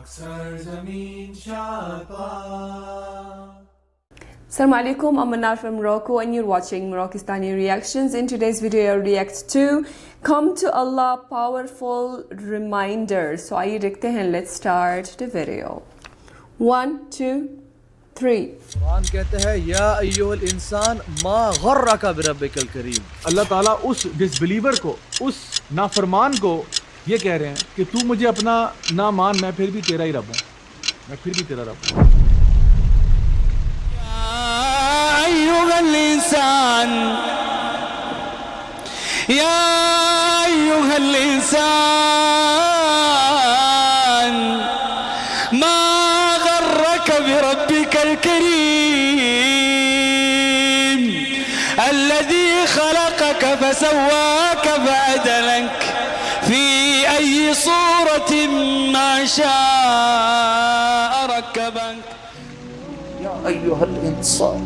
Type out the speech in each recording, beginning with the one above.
Assalamu alaikum, I'm Manar from Morocco and you're watching Moroccistani Reactions. In today's video, I'll react to Come to Allah Powerful Reminder. So आइए देखते हैं, let's start the video. 1, 2, 3. Quran कहते हैं या अय्युहल इंसान मा गर्रका बिरब्बिकल करीम। अल्लाह ताला उस डिसबिलीवर को, उस नाफरमान को ये कह रहे हैं कि तू मुझे अपना ना मान, मैं फिर भी तेरा ही रब हूँ, मैं फिर भी तेरा रब हूँ। या अय्युहल इंसान मा गर्रका बिरब्बिकल करीम الذي خلقك فسواك فعدلك في أي صورة ما شاء ركبك या अय्युहल इंसान।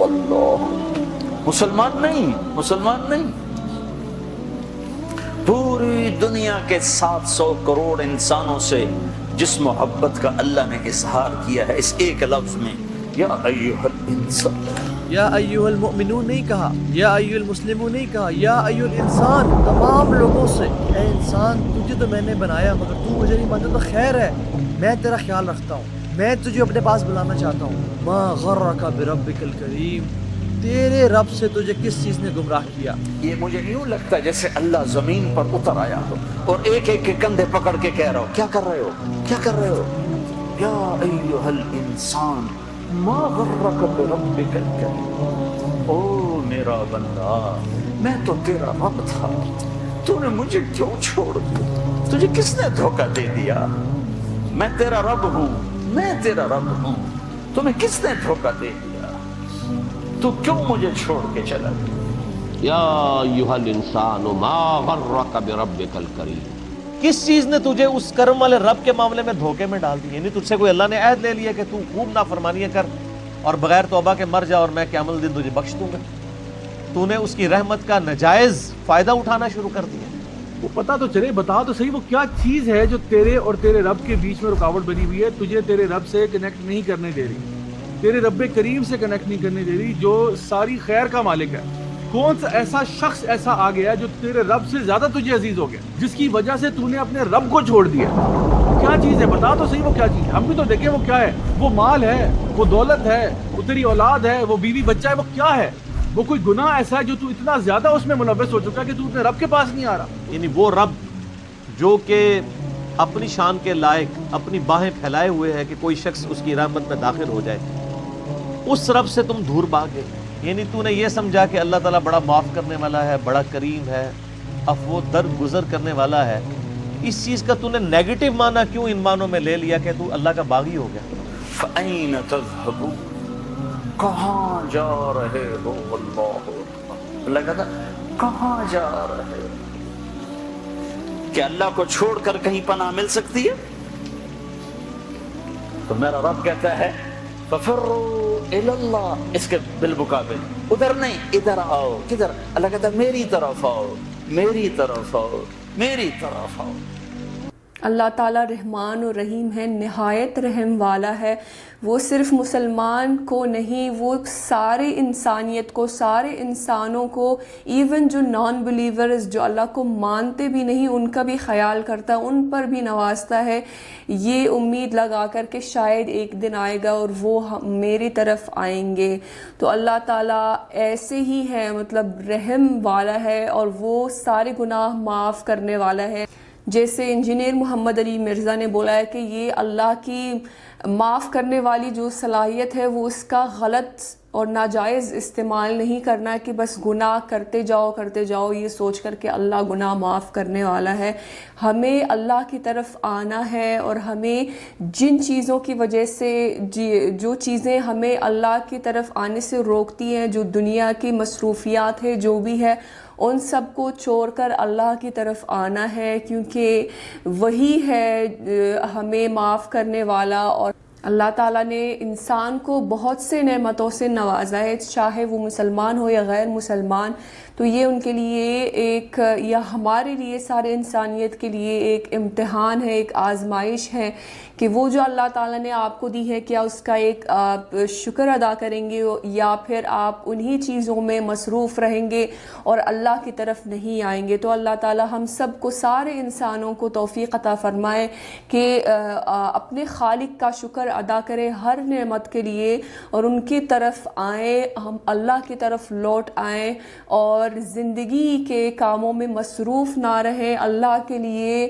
अल्लाह, मुसलमान नहीं, पूरी दुनिया के 700 करोड़ इंसानों से जिस मोहब्बत का अल्लाह ने इजहार किया है इस एक लफ्ज में, या अय्युहल इंसान। या अय्युहल मुमिनून नहीं कहा, या अय्युहल मुस्लिमून नहीं कहा, या अय्युहल इंसान तमाम लोगों से। ए इंसान, तुझे तो मैंने बनाया मगर तू मुझे नहीं मानता तो खैर है, मैं तेरा ख्याल रखता हूँ, मैं तुझे अपने पास बुलाना चाहता हूँ। मा गर्रका बिरब्बिकल करीम, तेरे रब से तुझे किस चीज ने गुमराह किया। ये मुझे यूं लगता है जैसे अल्लाह जमीन पर उतर आया हो और एक एक के कंधे पकड़ के कह रहा हो, क्या कर रहे हो, क्या कर रहे हो। या अय्युहल इंसान मा गर्रका बिरब्बिकल करीम। ओ मेरा बंदा, मैं तो तेरा रब था, तूने मुझे क्यों छोड़ दिया, तुझे किसने धोखा दे दिया। मैं तेरा रब हूँ, मैं तेरा रब हूँ, तुम्हें किसने धोखा दे दिया, तू क्यों मुझे छोड़ के चला गया। या अय्युहल इंसान मा गर्रका बिरब्बिकल करीम। किस चीज ने तुझे उस कर्म वाले रब के मामले में धोखे में डाल दिया। यानी तुझसे कोई अल्लाह ने अहद ले लिया कि तू खूब नाफरमानियां कर और बगैर तौबा के मर जा और मैं क़यामत दिन तुझे बख्श दूंगा। तूने उसकी रहमत का नाजायज फायदा उठाना शुरू कर दिया। वो पता तो चले, बता तो सही वो क्या चीज़ है जो तेरे और तेरे रब के बीच में रुकावट बनी हुई है, तुझे तेरे रब से कनेक्ट नहीं करने दे रही, तेरे रब करीम से कनेक्ट नहीं करने दे रही, जो सारी खैर का मालिक है। कौन सा ऐसा शख्स ऐसा आ गया जो तेरे रब से ज्यादा तुझे अजीज हो गया, जिसकी वजह से तूने अपने रब को छोड़ दिया। क्या चीज़ है, बता तो सही वो क्या चीज़ है। हम भी तो देखें वो क्या है। वो माल है, वो दौलत है, वो तेरी औलाद है, वो बीवी बच्चा है, वो क्या है। वो कोई गुनाह ऐसा है जो तू इतना ज्यादा उसमें मुलव्वस हो चुका है कि तू अपने रब के पास नहीं आ रहा। यानी वो रब जो कि अपनी शान के लायक अपनी बाहें फैलाए हुए है कि कोई शख्स उसकी रहमत में दाखिल हो जाए, उस रब से तुम दूर भाग गए। यानी तूने ये समझा कि अल्लाह ताला बड़ा माफ़ करने वाला है, बड़ा करीम है, अफ़्व दर्द गुज़र करने वाला है। इस चीज़ का तूने नेगेटिव माना क्यों इन मानों में ले लिया कि तू अल्लाह का बागी हो गया। फ़अैन तज़हबून, कहाँ जा रहे हो। अल्लाह कहता कहाँ जा रहे हो। क्या अल्लाह को छोड़कर कहीं पनाह मिल सकती है। तो मेरा रब कहता है फफ़िर्रू इलल्लाह, इसके बिलमुकाबिल उधर नहीं इधर आओ। किधर। अल्लाह कहता है मेरी तरफ आओ, मेरी तरफ आओ, मेरी तरफ आओ। अल्लाह ताला रहमान और रहीम है, निहायत रहम वाला है। वो सिर्फ मुसलमान को नहीं, वो सारे इंसानियत को, सारे इंसानों को, इवन जो नॉन बिलीवर्स जो अल्लाह को मानते भी नहीं उनका भी ख्याल करता, उन पर भी नवाजता है। ये उम्मीद लगा कर के शायद एक दिन आएगा और वो मेरी तरफ आएंगे। तो अल्लाह ताला ऐसे ही है, मतलब रहम वाला है और वो सारे गुनाह माफ़ करने वाला है। जैसे इंजीनियर मोहम्मद अली मिर्ज़ा ने बोला है कि ये अल्लाह की माफ़ करने वाली जो सलाहियत है वो उसका गलत और नाजायज़ इस्तेमाल नहीं करना है कि बस गुनाह करते जाओ ये सोच कर के अल्लाह गुनाह माफ़ करने वाला है। हमें अल्लाह की तरफ आना है और हमें जिन चीज़ों की वजह से जो चीज़ें हमें अल्लाह की तरफ आने से रोकती हैं, जो दुनिया की मसरूफियात है, जो भी है, उन सब को छोड़कर अल्लाह की तरफ आना है, क्योंकि वही है हमें माफ़ करने वाला। और अल्लाह ताला ने इंसान को बहुत से नेमतों से नवाजा है, चाहे वो मुसलमान हो या गैर मुसलमान। تو یہ ان کے لیے ایک یا ہمارے لیے سارے انسانیت کے لیے ایک امتحان ہے، ایک آزمائش ہے کہ وہ جو اللہ تعالیٰ نے آپ کو دی ہے کیا اس کا ایک آپ شکر ادا کریں گے یا پھر آپ انہی چیزوں میں مصروف رہیں گے اور اللہ کی طرف نہیں آئیں گے۔ تو اللہ تعالیٰ ہم سب کو، سارے انسانوں کو توفیق عطا فرمائے کہ اپنے خالق کا شکر ادا کریں ہر نعمت کے لیے اور ان کی طرف آئیں، ہم اللہ کی طرف لوٹ آئیں اور زندگی کے کاموں میں مصروف نہ رہیں، اللہ کے لیے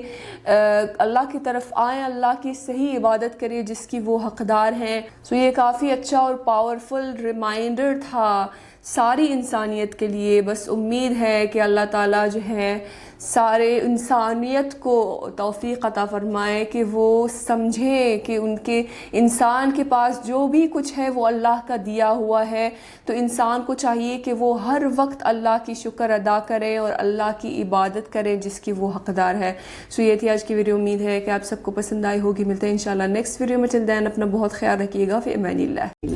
اللہ کی طرف آئیں، اللہ کی صحیح عبادت کریں جس کی وہ حقدار ہیں۔ یہ کافی اچھا اور پاورفل ریمائنڈر تھا ساری انسانیت کے لیے۔ بس امید ہے کہ اللہ تعالیٰ جو ہے سارے انسانیت کو توفیق عطا فرمائے کہ وہ سمجھے کہ ان کے انسان کے پاس جو بھی کچھ ہے وہ اللہ کا دیا ہوا ہے، تو انسان کو چاہیے کہ وہ ہر وقت اللہ کی شکر ادا کرے اور اللہ کی عبادت کرے جس کی وہ حقدار ہے۔ یہ تھی آج کی ویڈیو، امید ہے کہ آپ سب کو پسند آئی ہوگی۔ ملتے ہیں انشاءاللہ نیکسٹ ویڈیو میں، ٹل دین اپنا بہت خیال رکھیے گا، فی امان اللہ۔